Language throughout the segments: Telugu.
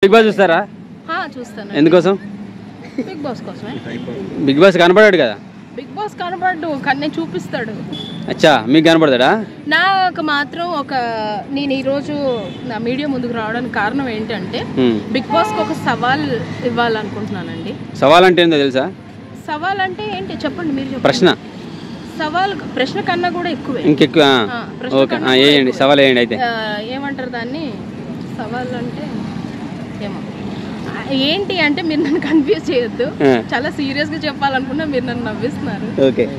బిగ్ బాస్ చూస్తారా? చూస్తాను. ఎందుకోసం? బిగ్ బాస్ కోసమే. బిగ్ బాస్ కనపడాడు కదా? బిగ్ బాస్ కనపడ్డు కన్నే చూపిస్తాడు. అచ్చా, మీకు కనపడతాడా? నాకు మాత్రం నేను ఈరోజు నా మీడియా ముందుకు రావడానికి కారణం ఏంటంటే బిగ్ బాస్ కి ఒక సవాల్ ఇవ్వాలనుకుంటున్నానండి. సవాల్ అంటే ఏంటో తెలుసా? సవాల్ అంటే ఏంటి చెప్పండి మీరు. ప్రశ్న. సవాల్ ప్రశ్న కన్నా కూడా ఎక్కువే. ఇంకెక్కువ. ఓకే, వేయండి సవాల్ వేయండి. అయితే ఏమంటారు దాన్ని? సవాల్ అంటే ఏమో ఏంటి అంటే మీరు నన్ను కన్ఫ్యూజ్ చేయొద్దు. చాలా సీరియస్ గా చెప్పాలనుకున్నా, మీరు నన్ను నవ్విస్తున్నారు.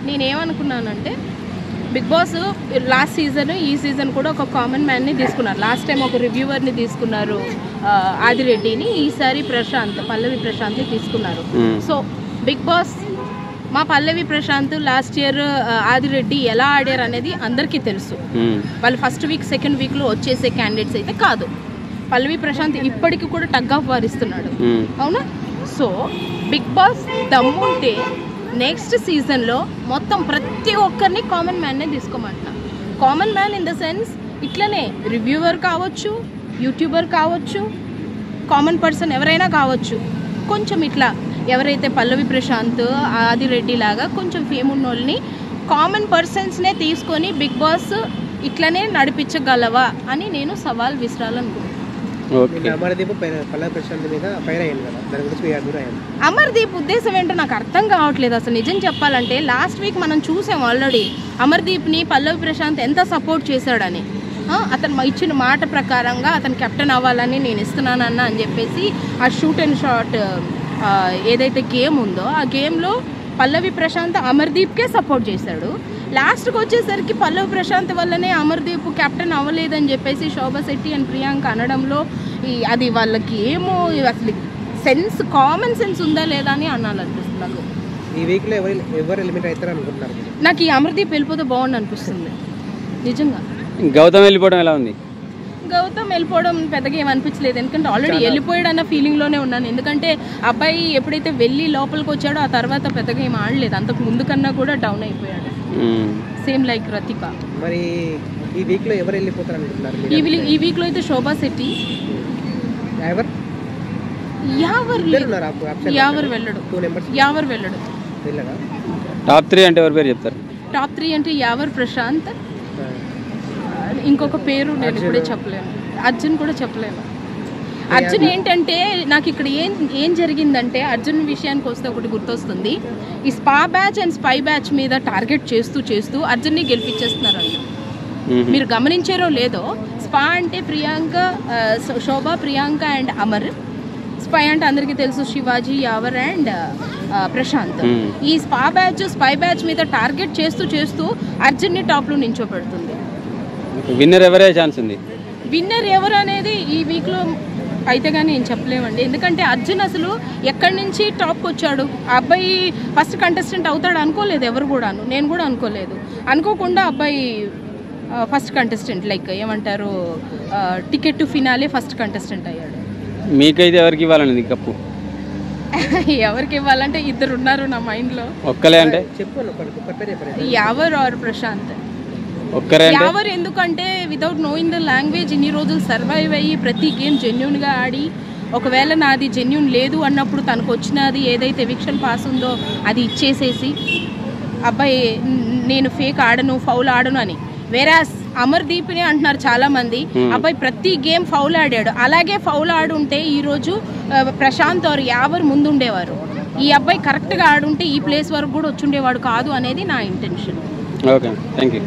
నేనేమనుకున్నానంటే బిగ్ బాస్ లాస్ట్ సీజన్ ఈ సీజన్ కూడా ఒక కామన్ మ్యాన్ ని తీసుకున్నారు. లాస్ట్ టైం ఒక రివ్యూవర్ ని తీసుకున్నారు ఆదిరెడ్డిని, ఈసారి పల్లవి ప్రశాంత్ ని తీసుకున్నారు. సో బిగ్ బాస్ మా పల్లవి ప్రశాంత్ లాస్ట్ ఇయర్ ఆదిరెడ్డి ఎలా ఆడారు అనేది అందరికీ తెలుసు. వాళ్ళు ఫస్ట్ వీక్ సెకండ్ వీక్ లో వచ్చేసే క్యాండిడేట్స్ అయితే కాదు. పల్లవి ప్రశాంత్ ఇప్పటికి కూడా టగ్ ఆఫ్ వార్ ఇస్తున్నాడు, అవునా? సో బిగ్ బాస్ దమ్ముంటే నెక్స్ట్ సీజన్లో మొత్తం ప్రతి ఒక్కరిని కామన్ మ్యాన్నే తీసుకోమంటున్నా. Common man in the sense ఇట్లనే రివ్యూవర్ కావచ్చు, యూట్యూబర్ కావచ్చు, కామన్ పర్సన్ ఎవరైనా కావచ్చు. కొంచెం ఇట్లా ఎవరైతే పల్లవి ప్రశాంత్ ఆదిరెడ్డి లాగా కొంచెం ఫేమ్ ఉన్న వాళ్ళని కామన్ పర్సన్స్నే తీసుకొని బిగ్ బాస్ ఇట్లనే నడిపించగలవా అని నేను సవాల్ విసిరాలనుకుంటున్నాను. అమర్దీప్ ఉద్దేశం ఏంటో నాకు అర్థం కావట్లేదు అసలు. నిజం చెప్పాలంటే లాస్ట్ వీక్ మనం చూసాం ఆల్రెడీ అమర్దీప్ని పల్లవి ప్రశాంత్ ఎంత సపోర్ట్ చేశాడని. అతను ఇచ్చిన మాట ప్రకారంగా అతను కెప్టెన్ అవ్వాలని నేను ఇస్తున్నానన్నా అని చెప్పేసి ఆ షూట్ అండ్ షాట్ ఏదైతే గేమ్ ఉందో ఆ గేమ్లో పల్లవి ప్రశాంత్ అమర్దీప్కే సపోర్ట్ చేశాడు. లాస్ట్కి వచ్చేసరికి పల్లవి ప్రశాంత్ వల్లనే అమర్దీప్ కెప్టెన్ అవ్వలేదని చెప్పేసి శోభా శెట్టి అండ్ ప్రియాంక అనడంలో అది వాళ్ళకి ఏమో అసలు కామన్ సెన్స్ ఉందా లేదా అని అనాలనిపిస్తుంది నాకు. ఈ వీక్లో ఎవరు ఎలిమినేట్ అవుతారు అనుకుంటున్నారు? నాకు ఈ అమర్దీప్ వెళ్ళిపోతే బాగుండు అనిపిస్తుంది నిజంగా. గౌతమ్ వెళ్ళిపోవడం ఎలా ఉంది? గౌతమ్ వెళ్ళిపోవడం పెద్దగా ఏమనిపించలేదు, ఎందుకంటే ఆల్రెడీ వెళ్ళిపోయాడు అన్న ఫీలింగ్లోనే ఉన్నాను. ఎందుకంటే అబ్బాయి ఎప్పుడైతే వెళ్ళి లోపలికి వచ్చాడో ఆ తర్వాత పెద్దగా ఏం ఆడలేదు, అంతకు ముందు కన్నా కూడా డౌన్ అయిపోయాడు. Same like Rathika. మరి ఈ వీక్లో ఎవరు వెళ్ళిపోతారు అనుకుంటున్నారు? ఈ వీక్లో అయితే శోభా శెట్టి. యావర్ వెళ్ళడు. టాప్ 3 అంటే ఎవరి పేరు చెప్తారు? టాప్ 3 అంటే యావర్ ప్రశాంత్, ఇంకొక పేరు నేను ఇప్పుడే చెప్పలేను, అర్జున్ కూడా చెప్పలేను. అర్జున్ ఏంటంటే నాకు ఇక్కడ ఏం జరిగిందంటే అర్జున్ విషయానికి వస్తే ఒకటి గుర్తొస్తుంది. ఈ spa batch and spy batch మీద టార్గెట్ చేస్తూ అర్జున్ని గెలిపించేస్తున్నారంట. మీరు గమనించారో లేదో, స్పా అంటే ప్రియాంక, శోభ, ప్రియాంక అండ్ అమర్. స్పై అంటే అందరికీ తెలుసు శివాజీ, యావర్ అండ్ ప్రశాంత్. ఈ స్పా బ్యాచ్ స్పై బ్యాచ్ మీద టార్గెట్ చేస్తూ అర్జున్ని టాప్లో నించోపెడుతుంది. విన్నర్ ఎవరే ఛాన్స్ ఉంది? విన్నర్ ఎవరు అనేది ఈ వీక్లో అయితే కానీ ఏం చెప్పలేమండి. ఎందుకంటే అర్జున్ అసలు ఎక్కడి నుంచి టాప్కి వచ్చాడు. ఆ అబ్బాయి ఫస్ట్ కంటెస్టెంట్ అవుతాడు అనుకోలేదు ఎవరు కూడాను, నేను కూడా అనుకోలేదు. అనుకోకుండా అబ్బాయి ఫస్ట్ కంటెస్టెంట్, లైక్ ఏమంటారు, ticket to finale first contestant అయ్యాడు. మీకైతే ఎవరికి ఇవ్వాలండి కప్పు? ఎవరికి ఇవ్వాలంటే ఇద్దరు ఉన్నారు నా మైండ్లో. ఒక్కలే అంటే యావర్ ఆర్ ప్రశాంత్. యావర్ ఎందుకంటే వితౌట్ నోయింగ్ ద లాంగ్వేజ్ ఇన్ని రోజులు సర్వైవ్ అయ్యి ప్రతి గేమ్ జెన్యున్గా ఆడి, ఒకవేళ నాది జెన్యున్ లేదు అన్నప్పుడు తనకు వచ్చినది ఏదైతే ఎవిక్షన్ పాస్ ఉందో అది ఇచ్చేసేసి అబ్బాయి నేను ఫేక్ ఆడను, ఫౌల్ ఆడను అని. వేరాస్ అమర్దీప్ని అంటున్నారు చాలా మంది, అబ్బాయి ప్రతి గేమ్ ఫౌల్ ఆడాడు. అలాగే ఫౌల్ ఆడుంటే ఈరోజు ప్రశాంత్ ఆర్ యావర్ ముందుండేవారు. ఈ అబ్బాయి కరెక్ట్గా ఆడుంటే ఈ ప్లేస్ వరకు కూడా వచ్చుండేవాడు కాదు అనేది నా ఇంటెన్షన్. Okay, thank you.